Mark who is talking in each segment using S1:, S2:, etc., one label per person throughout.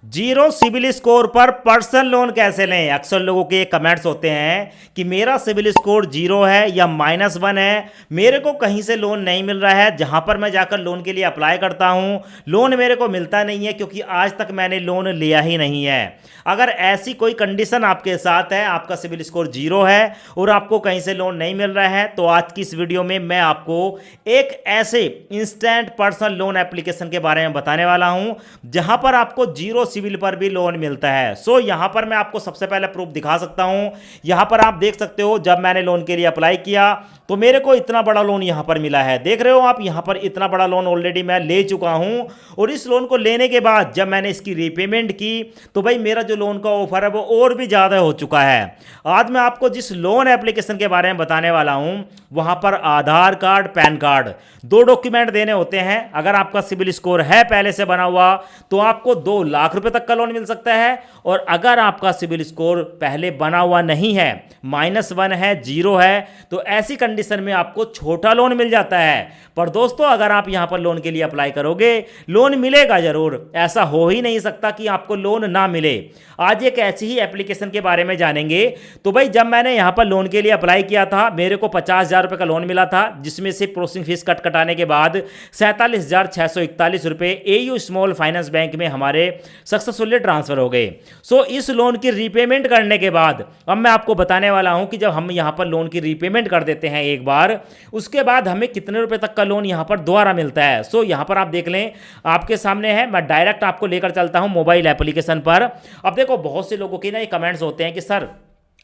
S1: Zero civil score पर personal loan कैसे लें। अक्सर लोगों के कमेंट्स होते हैं कि मेरा सिविल स्कोर जीरो है या -1 है, मेरे को कहीं से लोन नहीं मिल रहा है, जहां पर मैं जाकर लोन के लिए अप्लाई करता हूं लोन मेरे को मिलता नहीं है क्योंकि आज तक मैंने लोन लिया ही नहीं है। अगर ऐसी कोई कंडीशन आपके साथ है, आपका सिविल स्कोर जीरो है और आपको कहीं से लोन नहीं मिल रहा है, तो आज की इस वीडियो में मैं आपको एक ऐसे इंस्टेंट पर्सनल लोन एप्लीकेशन के बारे में बताने वाला हूं जहां पर आपको जीरो सिविल पर भी लोन मिलता है। सो यहां पर मैं आपको सबसे पहले प्रूफ दिखा सकता हूं। यहां पर आप देख सकते हो जब मैंने लोन के लिए अप्लाई किया तो मेरे को इतना बड़ा लोन यहां पर मिला है। देख रहे हो आप, यहां पर इतना बड़ा लोन ऑलरेडी मैं ले चुका हूं और इस लोन को लेने के बाद जब मैंने इसकी रीपेमेंट की तो भाई मेरा जो लोन का ऑफर है वो और भी ज्यादा हो चुका है। आज मैं आपको जिस लोन एप्लीकेशन के बारे में बताने वाला हूं वहां पर आधार कार्ड, पैन कार्ड, दो डॉक्यूमेंट देने होते हैं। अगर आपका सिविल स्कोर है पहले से बना हुआ तो आपको 2 लाख रुपए तक का लोन मिल सकता है, और अगर आपका सिविल स्कोर पहले बना हुआ नहीं है, -1 है, जीरो है, तो ऐसी कंडीशन में आपको छोटा लोन मिल जाता है। पर दोस्तों अगर आप यहां पर लोन के लिए अप्लाई करोगे लोन मिलेगा जरूर, ऐसा हो ही नहीं सकता कि आपको लोन ना मिले। आज एक ऐसी ही एप्लीकेशन के बारे में जानेंगे। तो भाई जब मैंने यहां पर लोन के लिए अप्लाई किया था मेरे को 50,000 रुपए का लोन मिला था, जिसमें से प्रोसेसिंग फीस कटाने के बाद 47,641 रुपए एयू स्मॉल फाइनेंस बैंक में हमारे सक्सेसफुली ट्रांसफर हो गए। सो इस लोन की रीपेमेंट करने के बाद अब मैं आपको बताने वाला हूं कि जब हम यहां पर लोन की रीपेमेंट कर देते हैं एक बार, उसके बाद हमें कितने रुपए तक का लोन यहां पर दोबारा मिलता है। सो यहां पर आप देख लें, आपके सामने है, मैं डायरेक्ट आपको लेकर चलता हूं मोबाइल एप्लीकेशन पर। अब देखो बहुत से लोगों के ना ये कमेंट्स होते हैं कि सर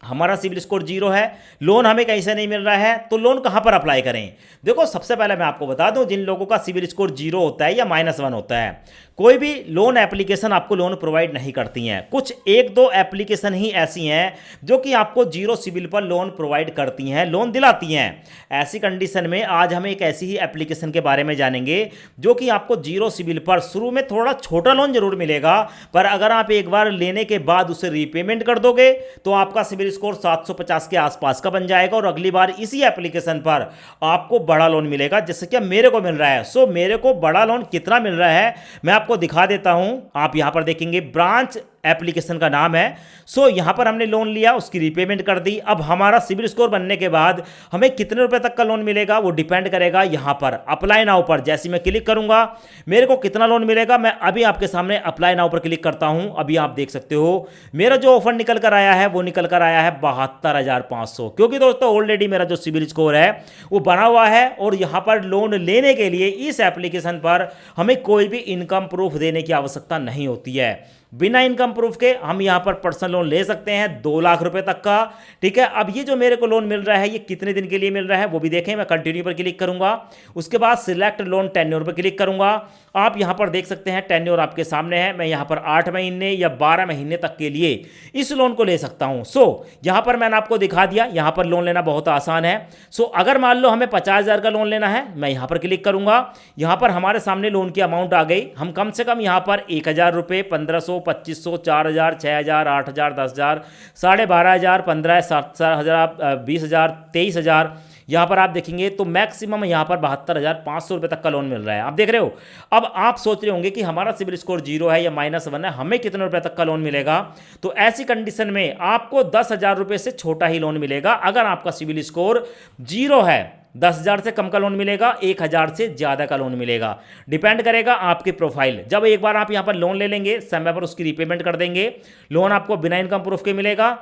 S1: हमारा सिविल स्कोर जीरो है, लोन हमें कहीं से नहीं मिल रहा है, तो लोन कहां पर अप्लाई करें। देखो सबसे पहले मैं आपको बता दूं, जिन लोगों का सिविल स्कोर जीरो होता है या -1 होता है, कोई भी लोन एप्लीकेशन आपको लोन प्रोवाइड नहीं करती हैं। कुछ 1-2 एप्लीकेशन ही ऐसी हैं जो कि आपको जीरो सिविल पर लोन प्रोवाइड करती हैं, लोन दिलाती हैं। ऐसी कंडीशन में आज हम एक ऐसी ही एप्लीकेशन के बारे में जानेंगे जो कि आपको जीरो सिविल पर शुरू में थोड़ा छोटा लोन जरूर मिलेगा, पर अगर आप एक बार लेने के बाद उसे रीपेमेंट कर दोगे तो आपका सिविल स्कोर 750 के आसपास का बन जाएगा और अगली बार इसी एप्लीकेशन पर आपको बड़ा लोन मिलेगा, जैसे कि मेरे को मिल रहा है। सो मेरे को बड़ा लोन कितना मिल रहा है मैं आपको दिखा देता हूं। आप यहां पर देखेंगे ब्रांच एप्लीकेशन का नाम है। सो यहां पर हमने लोन लिया, उसकी रीपेमेंट कर दी। अब हमारा सिविल स्कोर बनने के बाद हमें कितने रुपए तक का लोन मिलेगा वो डिपेंड करेगा यहां पर अप्लाई नाउ पर। जैसे मैं क्लिक करूंगा मेरे को कितना लोन मिलेगा, मैं अभी आपके सामने अप्लाई नाउ पर क्लिक करता हूं। अभी आप देख सकते हो मेरा जो ऑफर निकल कर आया है वो निकल कर आया है 72,500, क्योंकि दोस्तों ऑलरेडी मेरा जो सिविल स्कोर है वो बना हुआ है और यहां पर लोन लेने के लिए इस एप्लीकेशन पर हमें कोई भी इनकम प्रूफ देने की आवश्यकता नहीं होती है। बिना इनकम प्रूफ के हम यहां पर पर्सनल लोन ले सकते हैं 2 लाख रुपए तक का। ठीक है, अब ये जो मेरे को लोन मिल रहा है ये कितने दिन के लिए मिल रहा है वो भी देखें। मैं कंटिन्यू पर क्लिक करूंगा, उसके बाद सिलेक्ट लोन टेन्योर पर क्लिक करूंगा। आप यहां पर देख सकते हैं टेन्योर आपके सामने है। मैं यहां पर 8 महीने या 12 महीने तक के लिए इस लोन को ले सकता हूं। सो यहां पर मैंने आपको दिखा दिया, यहां पर लोन लेना बहुत आसान है। सो अगर मान लो हमें 50,000 का लोन लेना है, मैं यहां पर क्लिक करूंगा, यहां पर हमारे सामने लोन की अमाउंट आ गई। हम कम से कम यहां पर 1,000 रुपए, 1,500, 2,500, 4,000, 6,000, 8,000, 10,000, 12,500, 15,000, 17,000, 20,000, 23,000, यहां पर आप देखेंगे तो मैक्सिमम यहां पर 72,500 रुपए तक का लोन मिल रहा है। आप देख रहे हो। अब आप सोच रहे होंगे कि हमारा सिविल स्कोर जीरो है या -1 है, हमें कितने रुपए तक का लोन मिलेगा। तो ऐसी कंडीशन में आपको 10,000 रुपए से छोटा ही लोन मिलेगा। अगर आपका सिविल स्कोर जीरो है 10,000 से कम का लोन मिलेगा, 1,000 से ज्यादा का लोन मिलेगा, डिपेंड करेगा आपके प्रोफाइल। जब एक बार आप यहां पर लोन ले लेंगे, समय पर उसकी रीपेमेंट कर देंगे, लोन आपको बिना इनकम प्रूफ के मिलेगा,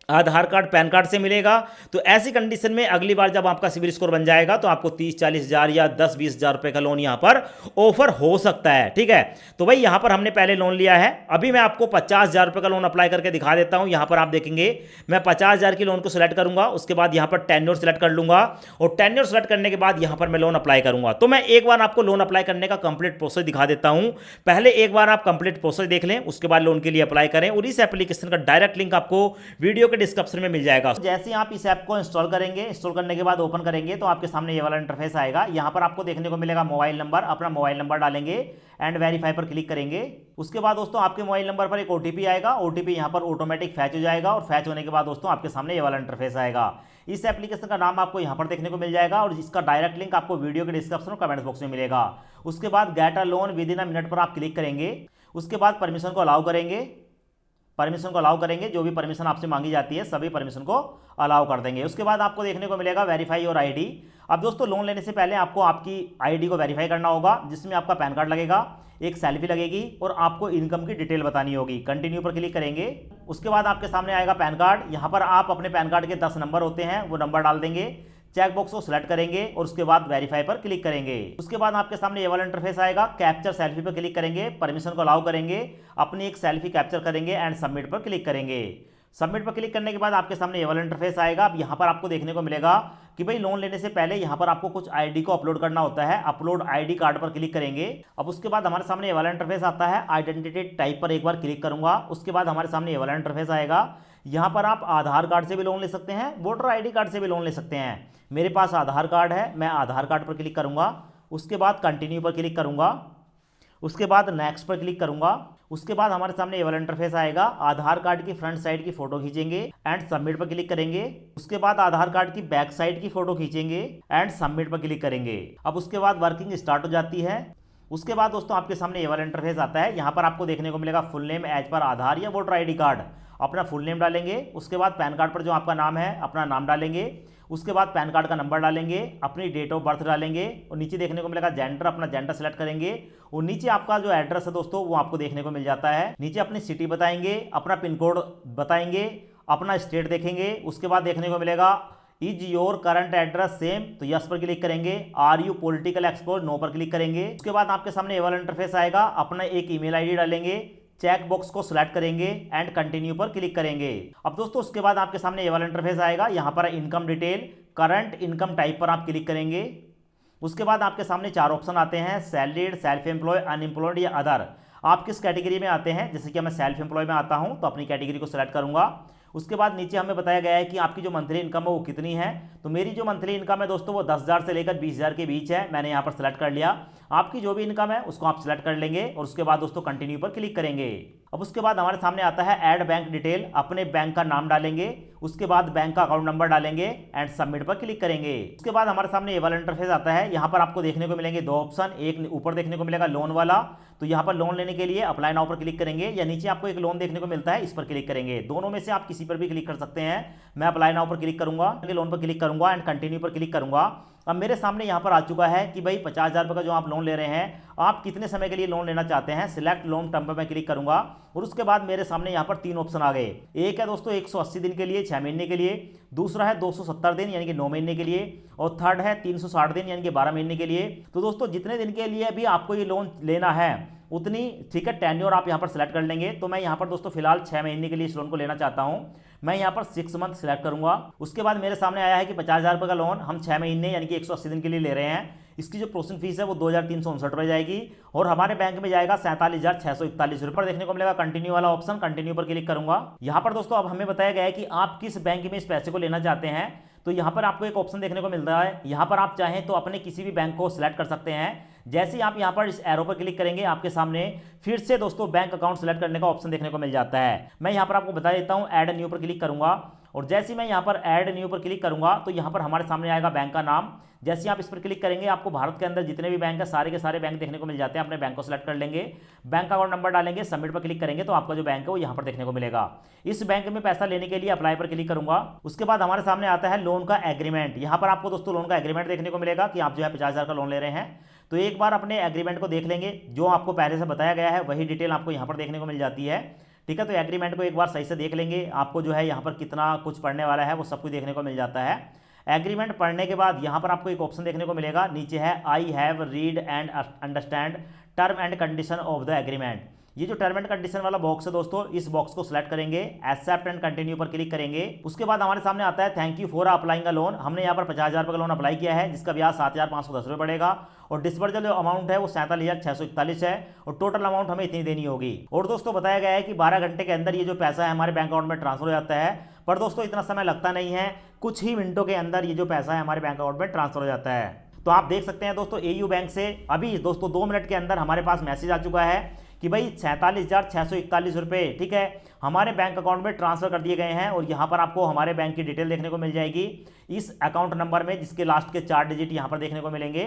S1: आधार कार्ड, पैन कार्ड से मिलेगा। तो ऐसी कंडीशन में अगली बार जब आपका सिविल स्कोर बन जाएगा तो आपको 30-40,000 या 10-20,000 रुपए का लोन यहां पर ऑफर हो सकता है। ठीक है, तो भाई यहां पर हमने पहले लोन लिया है। अभी मैं आपको 50,000 रुपए का लोन अप्लाई करके दिखा देता हूं। यहां पर आप देखेंगे मैं 50,000 की लोन को सिलेक्ट करूंगा, उसके बाद यहां पर टेन्योर सिलेक्ट कर लूंगा और टेन्योर सिलेक्ट करने के बाद यहां पर मैं लोन अप्लाई करूंगा। तो मैं एक बार आपको लोन अप्लाई करने का कंप्लीट प्रोसेस दिखा देता हूं। पहले एक बार आप कंप्लीट प्रोसेस देख लें, उसके बाद लोन के लिए अप्लाई करें और इस एप्लीकेशन का डायरेक्ट लिंक आपको वीडियो के डिस्क्रिप्शन में मिल जाएगा। जैसे ही आप इस ऐप को इंस्टॉल करेंगे, इंस्टॉल करने के बाद ओपन करेंगे तो आपके सामने ये वाला इंटरफेस आएगा। यहां पर आपको देखने को मिलेगा मोबाइल नंबर, अपना मोबाइल नंबर डालेंगे एंड वेरीफाई पर क्लिक करेंगे। उसके बाद दोस्तों आपके मोबाइल नंबर पर एक ओटीपी आएगा, ओटीपी यहां पर ऑटोमेटिक फैच हो जाएगा और फैच होने के बाद दोस्तों आपके सामने ये वाला इंटरफेस आएगा। इस एप्लीकेशन का नाम आपको यहां पर देखने को मिल जाएगा और इसका डायरेक्ट लिंक आपको वीडियो के डिस्क्रिप्शन और कमेंट बॉक्स में मिलेगा। उसके बाद get a loan with in a minute पर आप क्लिक करेंगे। उसके बाद परमिशन को अलाउ करेंगे, परमिशन को अलाउ करेंगे, जो भी परमिशन आपसे मांगी जाती है सभी परमिशन को अलाउ कर देंगे। उसके बाद आपको देखने को मिलेगा वेरीफाई और आईडी। अब दोस्तों लोन लेने से पहले आपको आपकी आईडी को वेरीफाई करना होगा, जिसमें आपका पैन कार्ड लगेगा, एक सेल्फी लगेगी और आपको इनकम की डिटेल बतानी होगी। कंटिन्यू पर क्लिक करेंगे। उसके बाद आपके सामने आएगा पैन कार्ड। यहाँ पर आप अपने पैन कार्ड के 10 नंबर होते हैं, वो नंबर डाल देंगे, चेक बॉक्स को सिलेक्ट करेंगे और उसके बाद वेरीफाई पर क्लिक करेंगे। उसके बाद आपके सामने ये वाला इंटरफेस आएगा, कैप्चर सेल्फी पर क्लिक करेंगे, परमिशन को अलाउ करेंगे, अपनी एक सेल्फी कैप्चर करेंगे एंड सबमिट पर क्लिक करेंगे। सबमिट पर क्लिक करने के बाद आपके सामने ये वाला इंटरफेस आएगा। अब यहाँ पर आपको देखने को मिलेगा कि भाई लोन लेने से पहले यहाँ पर आपको कुछ आईडी को अपलोड करना होता है। अपलोड आईडी कार्ड पर क्लिक करेंगे। अब उसके बाद हमारे सामने ये वाला इंटरफेस आता है, आइडेंटिटी टाइप पर एक बार क्लिक करूंगा। उसके बाद हमारे सामने ये वाला इंटरफेस आएगा। यहाँ पर आप आधार कार्ड से भी लोन ले सकते हैं, वोटर आईडी कार्ड से भी लोन ले सकते हैं। मेरे पास आधार कार्ड है, मैं आधार कार्ड पर क्लिक करूंगा। उसके बाद कंटिन्यू पर क्लिक करूंगा। उसके बाद नेक्स्ट पर क्लिक करूंगा। उसके बाद हमारे सामने ये वाला इंटरफेस आएगा, आधार कार्ड की फ्रंट साइड की फोटो खींचेंगे एंड सबमिट पर क्लिक करेंगे। उसके बाद आधार कार्ड की बैक साइड की फोटो खींचेंगे एंड सबमिट पर क्लिक करेंगे। अब उसके बाद वर्किंग स्टार्ट हो जाती है। उसके बाद दोस्तों आपके सामने ये वाला इंटरफेस आता है। यहाँ पर आपको देखने को मिलेगा फुल नेम एज पर आधार या वोटर आईडी कार्ड। अपना फुल नेम डालेंगे। उसके बाद पैन कार्ड पर जो आपका नाम है अपना नाम डालेंगे। उसके बाद पैन कार्ड का नंबर डालेंगे, अपनी डेट ऑफ बर्थ डालेंगे और नीचे देखने को मिलेगा जेंडर, अपना जेंडर सेलेक्ट करेंगे और नीचे आपका जो एड्रेस है दोस्तों वो आपको देखने को मिल जाता है। नीचे अपनी सिटी बताएंगे, अपना पिन कोड बताएंगे, अपना स्टेट देखेंगे। उसके बाद देखने को मिलेगा is your current address same, तो यस पर क्लिक करेंगे। Are you political expose, no पर क्लिक करेंगे। उसके बाद आपके सामने ये वाला इंटरफेस आएगा, अपना एक ईमेल आईडी डालेंगे, चेक बॉक्स को सिलेक्ट करेंगे एंड कंटिन्यू पर क्लिक करेंगे। अब दोस्तों उसके बाद आपके सामने ये वाला इंटरफेस आएगा। यहाँ पर income detail, current income type पर आप क्लिक करेंगे। उसके बाद आपके सामने 4 ऑप्शन आते हैं, सैलरीड, सेल्फ एम्प्लॉय, अनएम्प्लॉयड या अदर। आप किस कैटेगरी में आते हैं? जैसे कि मैं सेल्फ एम्प्लॉय में आता हूं तो अपनी कैटेगरी को सिलेक्ट करूंगा। उसके बाद नीचे हमें बताया गया है कि आपकी जो मंथली इनकम है वो कितनी है। तो मेरी जो मंथली इनकम है दोस्तों वो 10,000 से लेकर 20,000 के बीच है। मैंने यहाँ पर सिलेक्ट कर लिया। आपकी जो भी इनकम है उसको आप सिलेक्ट कर लेंगे और उसके बाद दोस्तों कंटिन्यू पर क्लिक करेंगे। अब उसके बाद हमारे सामने आता है ऐड बैंक डिटेल, अपने बैंक का नाम डालेंगे, उसके बाद बैंक का अकाउंट नंबर डालेंगे एंड सबमिट पर क्लिक करेंगे। उसके बाद हमारे सामने ये वाला इंटरफेस आता है। यहाँ पर आपको देखने को मिलेंगे 2 ऑप्शन, एक ऊपर देखने को मिलेगा लोन वाला, तो यहाँ पर लोन लेने के लिए अप्लाई नाउ पर क्लिक करेंगे, या नीचे आपको एक लोन देखने को मिलता है इस पर क्लिक करेंगे। दोनों में से आप किसी पर भी क्लिक कर सकते हैं। मैं अप्लाई नाउ पर क्लिक करूंगा, लोन पर क्लिक करूंगा एंड कंटिन्यू पर क्लिक करूंगा। अब मेरे सामने यहाँ पर आ चुका है कि भाई 50,000 रुपये का जो आप लोन ले रहे हैं, आप कितने समय के लिए लोन लेना चाहते हैं। सिलेक्ट लोन टर्म पर मैं क्लिक करूंगा और उसके बाद मेरे सामने यहाँ पर 3 ऑप्शन आ गए। एक है दोस्तों 180 दिन के लिए, 6 महीने के लिए, दूसरा है 270 दिन यानी कि 9 महीने के लिए, और थर्ड है 360 दिन यानी कि 12 महीने के लिए। तो दोस्तों जितने दिन के लिए भी आपको ये लोन लेना है उतनी ठीक है टेन्योर आप यहाँ पर सिलेक्ट कर लेंगे। तो मैं यहाँ पर दोस्तों फिलहाल 6 महीने के लिए इस लोन को लेना चाहता हूँ। मैं यहाँ पर 6 मंथ सिलेक्ट करूंगा। उसके बाद मेरे सामने आया है कि 50,000 रुपये का लोन हम 6 महीने यानी कि 180 दिन के लिए ले रहे हैं। इसकी जो प्रोसेसिंग फीस है वो 2,359 रुपये जाएगी और हमारे बैंक में जाएगा 47,641 रुपये। देखने को मिलेगा कंटिन्यू वाला ऑप्शन, कंटिन्यू पर क्लिक करूंगा। यहाँ पर दोस्तों अब हमें बताया गया है कि आप किस बैंक में इस पैसे को लेना चाहते हैं। तो यहाँ पर आपको एक ऑप्शन देखने को मिल रहा है, यहाँ पर आप चाहें तो अपने किसी भी बैंक को सिलेक्ट कर सकते हैं। जैसे ही आप यहाँ पर इस एरो पर क्लिक करेंगे आपके सामने फिर से दोस्तों बैंक अकाउंट सेलेक्ट करने का ऑप्शन देखने को मिल जाता है। मैं यहाँ पर आपको बता देता हूँ, ऐड न्यू पर क्लिक करूंगा और जैसे ही मैं यहाँ पर ऐड न्यू पर क्लिक करूंगा तो यहाँ पर हमारे सामने आएगा बैंक का नाम। जैसे ही आप इस पर क्लिक करेंगे आपको भारत के अंदर जितने भी बैंक है सारे के सारे बैंक देखने को मिल जाते हैं। अपने बैंक को सिलेक्ट कर लेंगे, बैंक अकाउंट नंबर डालेंगे, सबमिट पर क्लिक करेंगे तो आपका जो बैंक है वो यहाँ पर देखने को मिलेगा। इस बैंक में पैसा लेने के लिए अप्लाई पर क्लिक करूंगा। उसके बाद हमारे सामने आता है लोन का एग्रीमेंट। यहाँ पर आपको दोस्तों लोन का एग्रीमेंट देखने को मिलेगा कि आप जो है 50,000 का लोन ले रहे हैं। तो एक बार अपने एग्रीमेंट को देख लेंगे, जो आपको पहले से बताया गया है वही डिटेल आपको यहाँ पर देखने को मिल जाती है। ठीक है, तो एग्रीमेंट को एक बार सही से देख लेंगे, आपको जो है यहाँ पर कितना कुछ पढ़ने वाला है वो सब कुछ देखने को मिल जाता है। एग्रीमेंट पढ़ने के बाद यहाँ पर आपको एक ऑप्शन देखने को मिलेगा, नीचे है I have read and understand term and condition of the agreement. ये जो टर्म एंड कंडीशन वाला बॉक्स है दोस्तों, इस बॉक्स को सिलेक्ट करेंगे, एक्सेप्ट एंड कंटिन्यू पर क्लिक करेंगे। उसके बाद हमारे सामने आता है thank you for applying a loan. हमने यहाँ पर 50,000 रुपये का लोन अप्लाई किया है जिसका ब्याज 7,510 रुपये पड़ेगा और डिस्बर्सल जो अमाउंट है वो 47,641 है और टोटल अमाउंट हमें इतनी देनी होगी। और दोस्तों बताया गया है कि 12 घंटे के अंदर ये जो पैसा है हमारे बैंक अकाउंट में ट्रांसफर हो जाता है। पर दोस्तों इतना समय लगता नहीं है, कुछ ही मिनटों के अंदर ये जो पैसा है हमारे बैंक अकाउंट में ट्रांसफर हो जाता है। तो आप देख सकते हैं दोस्तों एयू बैंक से अभी दोस्तों 2 मिनट के अंदर हमारे पास मैसेज आ चुका है कि भाई 47,641 रुपये ठीक है हमारे बैंक अकाउंट में ट्रांसफर कर दिए गए हैं। और यहाँ पर आपको हमारे बैंक की डिटेल देखने को मिल जाएगी इस अकाउंट नंबर में, जिसके लास्ट के 4 डिजिट यहाँ पर देखने को मिलेंगे।